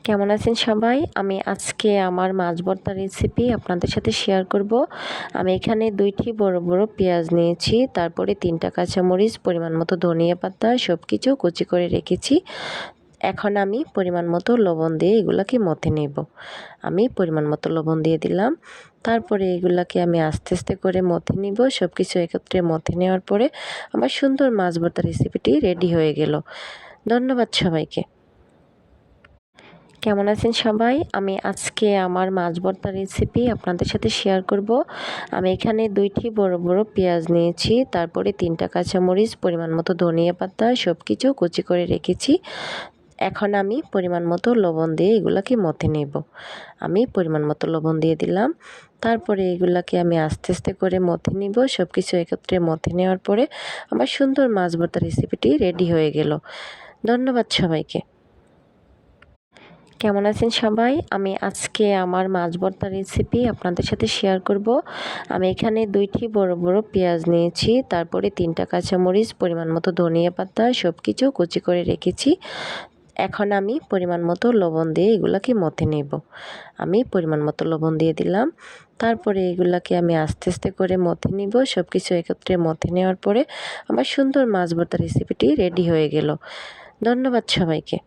কেমন আছেন সবাই? আমি আজকে আমার মাছ ভর্তা রেসিপি আপনাদের সাথে শেয়ার করব। আমি এখানে 2টি বড় বড় পেঁয়াজ নিয়েছি, তারপরে 3টা কাঁচামরিচ, পরিমাণ মতো ধনিয়া পাতা সব কিছু কুচি করে রেখেছি। এখন আমি পরিমাণ মতো লবণ দিয়ে এগুলাকে মথে নেব। আমি পরিমাণ মতো লবণ দিয়ে দিলাম। তারপরে এগুলাকে আমি আস্তে আস্তে করে মথে নিব। সব কিছু একত্রে মথে নেওয়ার পরে আমার সুন্দর মাছ ভর্তা রেসিপিটি রেডি হয়ে গেল। ধন্যবাদ সবাইকে। কেমন আছেন সবাই? আমি আজকে আমার মাছ ভর্তা রেসিপি আপনাদের সাথে শেয়ার করব। আমি এখানে 2টি বড় বড় পেঁয়াজ নিয়েছি, তারপরে 3টা কাঁচামরিচ, পরিমাণ মতো ধনিয়া পাতা সব কিছু কুচি করে রেখেছি। এখন আমি পরিমাণ মতো লবণ দিয়ে এগুলাকে মথে নেব। আমি পরিমাণ মতো লবণ দিয়ে দিলাম। তারপরে এগুলাকে আমি আস্তে আস্তে করে মথে নিব। সব কিছু একত্রে মথে নেওয়ার পরে আমার সুন্দর মাছ ভর্তা রেসিপিটি রেডি হয়ে গেল। ধন্যবাদ সবাইকে। কেমন আছেন সবাই? আমি আজকে আমার মাছ ভর্তা রেসিপি আপনাদের সাথে শেয়ার করব। আমি এখানে 2টি বড় বড় পেঁয়াজ নিয়েছি, তারপরে 3টা কাঁচামরিচ, পরিমাণ মতো ধনিয়া পাতা সব কিছু কুচি করে রেখেছি। এখন আমি পরিমাণ মতো লবণ দিয়ে এগুলাকে মথে নেব। আমি পরিমাণ মতো লবণ দিয়ে দিলাম। তারপরে এগুলাকে আমি আস্তে আস্তে করে মথে নিব। সব কিছু একত্রে মথে নেওয়ার পরে আমার সুন্দর মাছ ভর্তা রেসিপিটি রেডি হয়ে গেল। ধন্যবাদ সবাইকে।